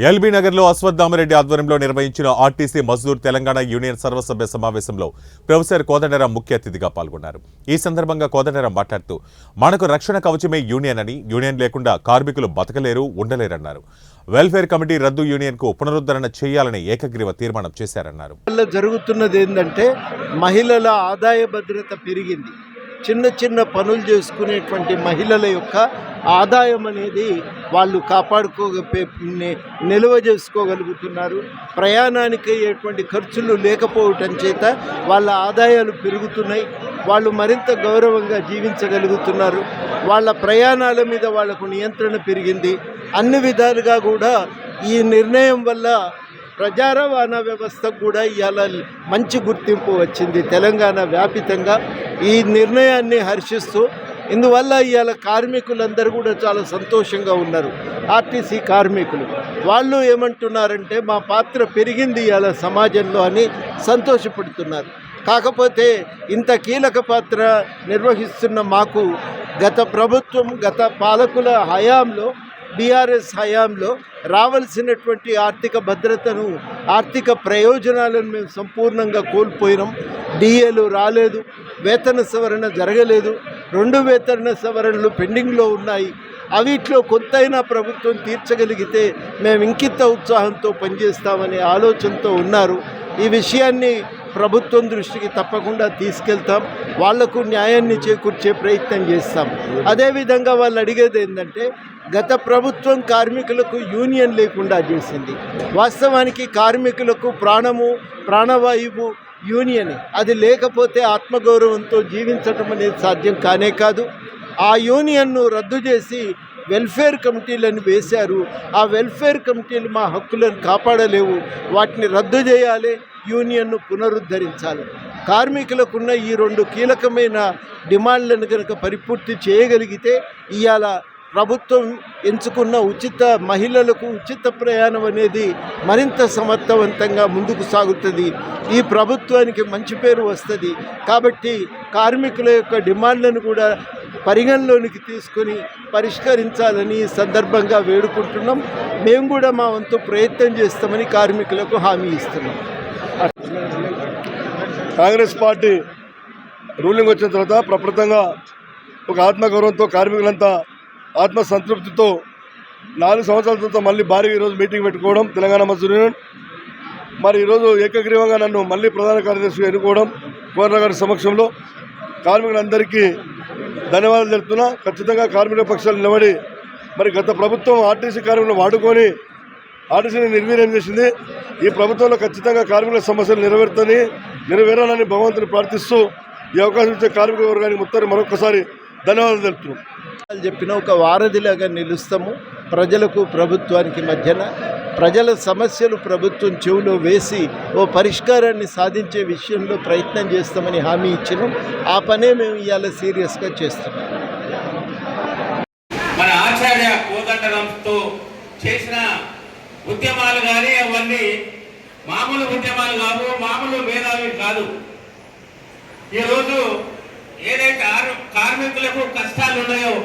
LB నగర్లో అశ్వత్థామరెడ్డి ఆధ్వర్యంలో నిర్వహించిన ఆర్టీసీ మజ్దూర్ తెలంగాణ యూనియన్ సర్వసభ్య సమావేశంలో ప్రొఫెసర్ కోదండరాం ముఖ్య అతిథిగా పాల్గొన్నారు. ఈ సందర్భంగా కోదండరాం మాట్లాడుతూ మనకు రక్షణ కవచమే యూనియన్ అని, యూనియన్ లేకుండా కార్మికులు బతకలేరు, ఉండలేరన్నారు. వెల్ఫేర్ కమిటీ రద్దు యూనియన్కు పునరుద్ధరణ చేయాలని ఏకగ్రీవ తీర్మానం చేశారన్నారు. జరుగుతున్నది ఏంటంటే మహిళల ఆదాయ భద్రత పెరిగింది. చిన్న చిన్న పనులు చేసుకునేటువంటి మహిళల యొక్క ఆదాయం అనేది వాళ్ళు నిల్వ చేసుకోగలుగుతున్నారు. ప్రయాణానికి అయ్యేటువంటి ఖర్చులు లేకపోవటం చేత వాళ్ళ ఆదాయాలు పెరుగుతున్నాయి. వాళ్ళు మరింత గౌరవంగా జీవించగలుగుతున్నారు. వాళ్ళ ప్రయాణాల మీద వాళ్లకు నియంత్రణ పెరిగింది. అన్ని విధాలుగా కూడా ఈ నిర్ణయం వల్ల ప్రజా రవాణా వ్యవస్థకు కూడా ఇవాళ మంచి గుర్తింపు వచ్చింది తెలంగాణ వ్యాపితంగా. ఈ నిర్ణయాన్ని హర్షిస్తూ ఇందువల్ల ఇవాళ కార్మికులందరూ కూడా చాలా సంతోషంగా ఉన్నారు. ఆర్టీసీ కార్మికులు వాళ్ళు ఏమంటున్నారంటే మా పాత్ర పెరిగింది ఇవాళ సమాజంలో అని సంతోషపడుతున్నారు. కాకపోతే ఇంత కీలక పాత్ర నిర్వహిస్తున్న మాకు గత ప్రభుత్వం, గత పాలకుల హయాంలో, బీఆర్ఎస్ హయాంలో రావాల్సినటువంటి ఆర్థిక భద్రతను, ఆర్థిక ప్రయోజనాలను మేము సంపూర్ణంగా కోల్పోయినాం. డిఏలు రాలేదు, వేతన సవరణ జరగలేదు, 2 వేతన సవరణలు పెండింగ్లో ఉన్నాయి. అవిట్లో కొంతైనా ప్రభుత్వం తీర్చగలిగితే మేము ఇంకింత ఉత్సాహంతో పనిచేస్తామనే ఆలోచనతో ఉన్నారు. ఈ విషయాన్ని ప్రభుత్వం దృష్టికి తప్పకుండా తీసుకెళ్తాం. వాళ్లకు న్యాయాన్ని చేకూర్చే ప్రయత్నం చేస్తాం. అదేవిధంగా వాళ్ళు అడిగేది ఏంటంటే గత ప్రభుత్వం కార్మికులకు యూనియన్ లేకుండా చేసింది. వాస్తవానికి కార్మికులకు ప్రాణవాయువు యూనియన్. అది లేకపోతే ఆత్మగౌరవంతో జీవించటం అనేది సాధ్యం కానే కాదు. ఆ యూనియన్ను రద్దు చేసి వెల్ఫేర్ కమిటీలను వేశారు. ఆ వెల్ఫేర్ కమిటీలు మా హక్కులను కాపాడలేవు. వాటిని రద్దు చేయాలి, యూనియన్ను పునరుద్ధరించాలి. కార్మికులకున్న ఈ 2 కీలకమైన డిమాండ్లను కనుక పరిపూర్తి చేయగలిగితే ఇవాళ ప్రభుత్వం ఎంచుకున్న మహిళలకు ఉచిత ప్రయాణం అనేది మరింత సమర్థవంతంగా ముందుకు సాగుతుంది. ఈ ప్రభుత్వానికి మంచి పేరు వస్తుంది. కాబట్టి కార్మికుల యొక్క డిమాండ్లను కూడా పరిగణలోనికి తీసుకొని పరిష్కరించాలని ఈ సందర్భంగా వేడుకుంటున్నాం. మేము కూడా మా వంతు ప్రయత్నం చేస్తామని కార్మికులకు హామీ ఇస్తున్నాం. కాంగ్రెస్ పార్టీ రూలింగ్ వచ్చిన తర్వాత ప్రప్రథంగా ఒక ఆత్మగౌరవంతో కార్మికులంతా ఆత్మసంతృప్తితో 4 సంవత్సరాల తర్వాత మళ్ళీ భారీగా ఈరోజు మీటింగ్ పెట్టుకోవడం తెలంగాణ మజ్దూర్ యూనియన్. మరి ఈరోజు ఏకగ్రీవంగా నన్ను మళ్ళీ ప్రధాన కార్యదర్శిగా ఎన్నుకోవడం కోదండరాం గారి సమక్షంలో కార్మికులందరికీ ధన్యవాదాలు తెలుపుతున్నా. ఖచ్చితంగా కార్మికుల పక్షాలు నిలబడి మరి గత ప్రభుత్వం ఆర్టీసీ కార్మికులను వాడుకొని ఆర్టీసీని నిర్వీర్యం చేసింది. ఈ ప్రభుత్వంలో ఖచ్చితంగా కార్మికుల సమస్యలు నెరవేరాలని భగవంతుని ప్రార్థిస్తూ ఈ అవకాశం ఇచ్చే కార్మిక వర్గానికి మొత్తాన్ని మరొకసారి ధన్యవాదాలు తెలుపుతున్నాం. చెప్పిన ఒక వారధిలాగా నిలుస్తాము. ప్రజలకు ప్రభుత్వానికి మధ్యన ప్రజల సమస్యలు ప్రభుత్వం చెవిలో వేసి ఓ పరిష్కారాన్ని సాధించే విషయంలో ప్రయత్నం చేస్తామని హామీ ఇచ్చినాం. ఆ పనే మేము ఇవాళ సీరియస్గా చేస్తున్నాం. మన ఆచార్య కోదండరాంతో చేసిన ఉద్యమాలు కానీ అవన్నీ మామూలు ఉద్యమాలు కాదు, మామూలు భేదాలు కాదు. ఈరోజు ఏదైతే కార్మికులకు కష్టాలు ఉన్నాయో